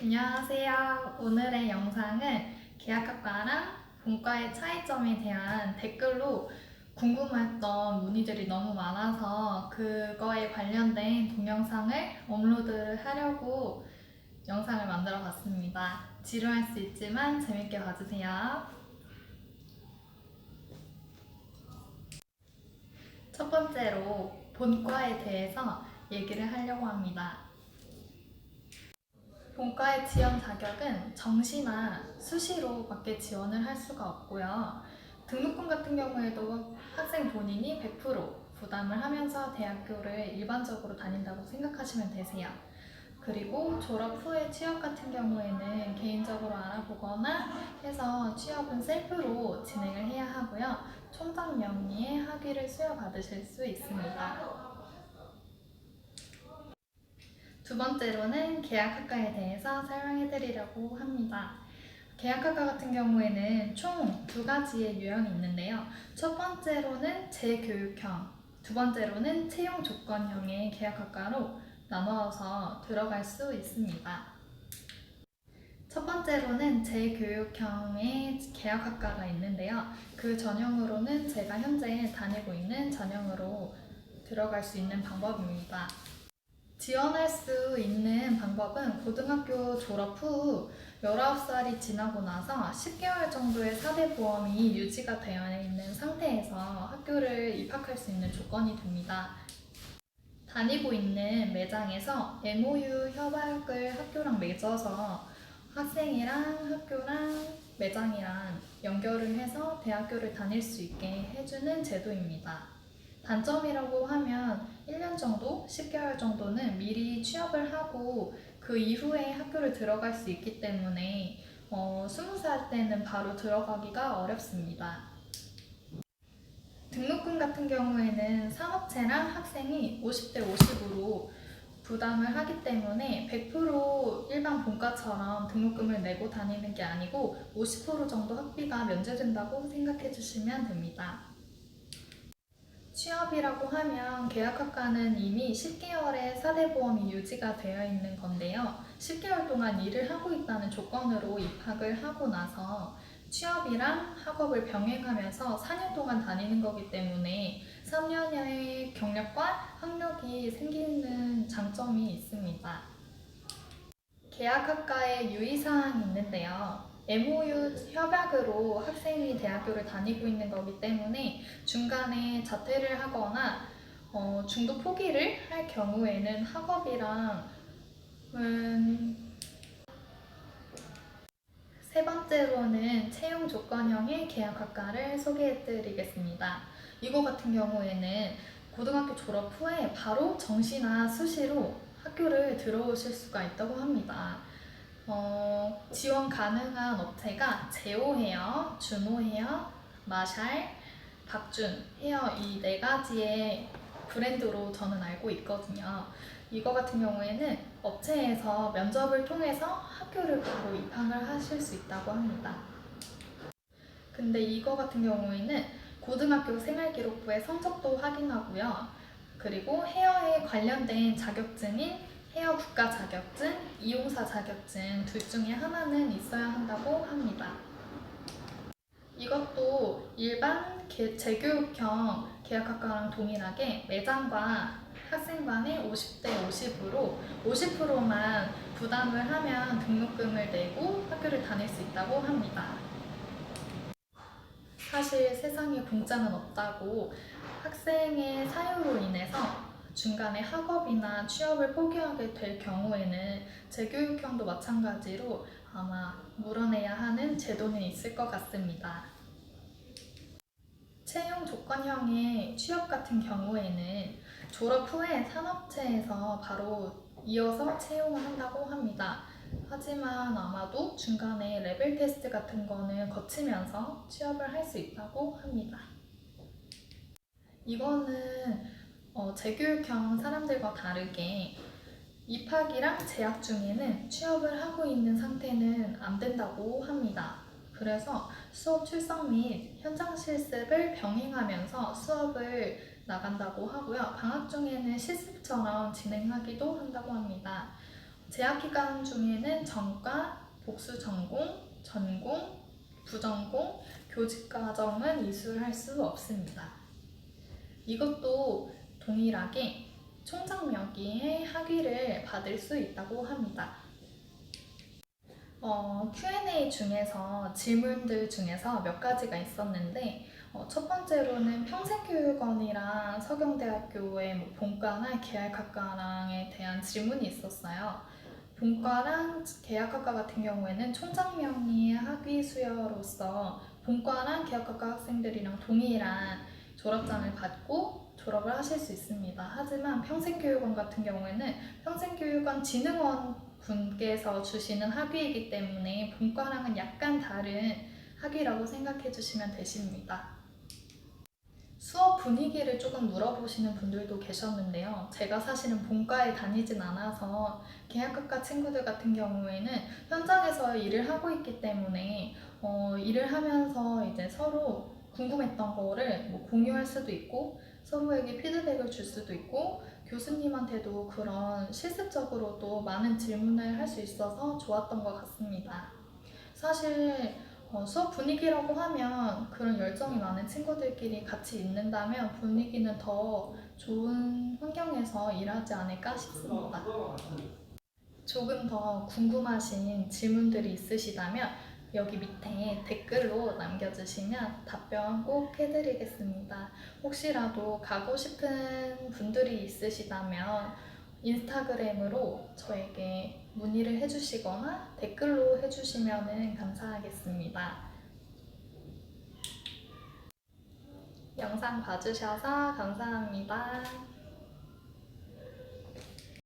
안녕하세요. 오늘의 영상은 계약학과랑 본과의 차이점에 대한 댓글로 궁금했던 문의들이 너무 많아서 그거에 관련된 동영상을 업로드를 하려고 영상을 만들어 봤습니다. 지루할 수 있지만 재밌게 봐주세요. 첫 번째로 본과에 대해서 얘기를 하려고 합니다. 본과의 지원 자격은 정시나 수시로밖에 지원을 할 수가 없고요. 등록금 같은 경우에도 학생 본인이 100% 부담을 하면서 대학교를 일반적으로 다닌다고 생각하시면 되세요. 그리고 졸업 후에 취업 같은 경우에는 개인적으로 알아보거나 해서 취업은 셀프로 진행을 해야 하고요. 총장 명의의 학위를 수여받으실 수 있습니다. 두 번째로는 계약학과에 대해서 설명해 드리려고 합니다. 계약학과 같은 경우에는 총 두 가지의 유형이 있는데요. 첫 번째로는 재교육형, 두 번째로는 채용 조건형의 계약학과로 나누어서 들어갈 수 있습니다. 첫 번째로는 재교육형의 계약학과가 있는데요. 그 전형으로는 제가 현재 다니고 있는 전형으로 들어갈 수 있는 방법입니다. 지원할 수 있는 방법은 고등학교 졸업 후 19살이 지나고 나서 10개월 정도의 사대보험이 유지가 되어 있는 상태에서 학교를 입학할 수 있는 조건이 됩니다. 다니고 있는 매장에서 MOU 협약을 학교랑 맺어서 학생이랑 학교랑 매장이랑 연결을 해서 대학교를 다닐 수 있게 해주는 제도입니다. 단점이라고 하면 1년 정도, 10개월 정도는 미리 취업을 하고 그 이후에 학교를 들어갈 수 있기 때문에 20살 때는 바로 들어가기가 어렵습니다. 등록금 같은 경우에는 산업체랑 학생이 50대 50으로 부담을 하기 때문에 100% 일반 본과처럼 등록금을 내고 다니는 게 아니고 50% 정도 학비가 면제된다고 생각해 주시면 됩니다. 취업이라고 하면 계약학과는 이미 10개월의 사대보험이 유지가 되어 있는 건데요. 10개월 동안 일을 하고 있다는 조건으로 입학을 하고 나서 취업이랑 학업을 병행하면서 4년 동안 다니는 거기 때문에 3년의 경력과 학력이 생기는 장점이 있습니다. 계약학과의 유의사항이 있는데요. MOU 협약으로 학생이 대학교를 다니고 있는 거기 때문에 중간에 자퇴를 하거나 중도 포기를 할 경우에는 학업이랑 세 번째로는 채용 조건형의 계약학과를 소개해드리겠습니다. 이거 같은 경우에는 고등학교 졸업 후에 바로 정시나 수시로 학교를 들어오실 수가 있다고 합니다. 지원 가능한 업체가 제오 헤어, 준호 헤어, 마샬, 박준 헤어 이 네 가지의 브랜드로 저는 알고 있거든요. 이거 같은 경우에는 업체에서 면접을 통해서 학교를 바로 입학을 하실 수 있다고 합니다. 근데 이거 같은 경우에는 고등학교 생활기록부의 성적도 확인하고요. 그리고 헤어에 관련된 자격증인 헤어 국가 자격증, 이용사 자격증 둘 중에 하나는 있어야 한다고 합니다. 이것도 일반 재교육형 계약학과랑 동일하게 매장과 학생 간의 50대 50으로 50%만 부담을 하면 등록금을 내고 학교를 다닐 수 있다고 합니다. 사실 세상에 공짜는 없다고 학생의 사유로 인해서 중간에 학업이나 취업을 포기하게 될 경우에는 재교육형도 마찬가지로 아마 물어내야 하는 제도는 있을 것 같습니다. 채용 조건형의 취업 같은 경우에는 졸업 후에 산업체에서 바로 이어서 채용을 한다고 합니다. 하지만 아마도 중간에 레벨 테스트 같은 거는 거치면서 취업을 할 수 있다고 합니다. 이거는 재교육형 사람들과 다르게 입학이랑 재학 중에는 취업을 하고 있는 상태는 안 된다고 합니다. 그래서 수업 출석 및 현장 실습을 병행하면서 수업을 나간다고 하고요. 방학 중에는 실습처럼 진행하기도 한다고 합니다. 재학기간 중에는 전과, 복수전공, 전공, 부전공, 교직과정은 이수할 수 없습니다. 이것도 동일하게 총장 명의의 학위를 받을 수 있다고 합니다. Q&A 중에서 질문들 중에서 몇 가지가 있었는데 첫 번째로는 평생교육원이랑 서경대학교의 본과나 계약학과랑에 대한 질문이 있었어요. 본과랑 계약학과 같은 경우에는 총장 명의의 학위 수여로서 본과랑 계약학과 학생들이랑 동일한 졸업장을 받고 졸업을 하실 수 있습니다. 하지만 평생교육원 같은 경우에는 평생교육원 진흥원 분께서 주시는 학위이기 때문에 본과랑은 약간 다른 학위라고 생각해 주시면 되십니다. 수업 분위기를 조금 물어보시는 분들도 계셨는데요. 제가 사실은 본과에 다니진 않아서 계약학과 친구들 같은 경우에는 현장에서 일을 하고 있기 때문에 일을 하면서 이제 서로 궁금했던 거를 공유할 수도 있고 서로에게 피드백을 줄 수도 있고 교수님한테도 그런 실습적으로도 많은 질문을 할 수 있어서 좋았던 것 같습니다. 사실 수업 분위기라고 하면 그런 열정이 많은 친구들끼리 같이 있는다면 분위기는 더 좋은 환경에서 일하지 않을까 싶습니다. 조금 더 궁금하신 질문들이 있으시다면 여기 밑에 댓글로 남겨주시면 답변 꼭 해드리겠습니다. 혹시라도 가고 싶은 분들이 있으시다면 인스타그램으로 저에게 문의를 해주시거나 댓글로 해주시면 감사하겠습니다. 영상 봐주셔서 감사합니다.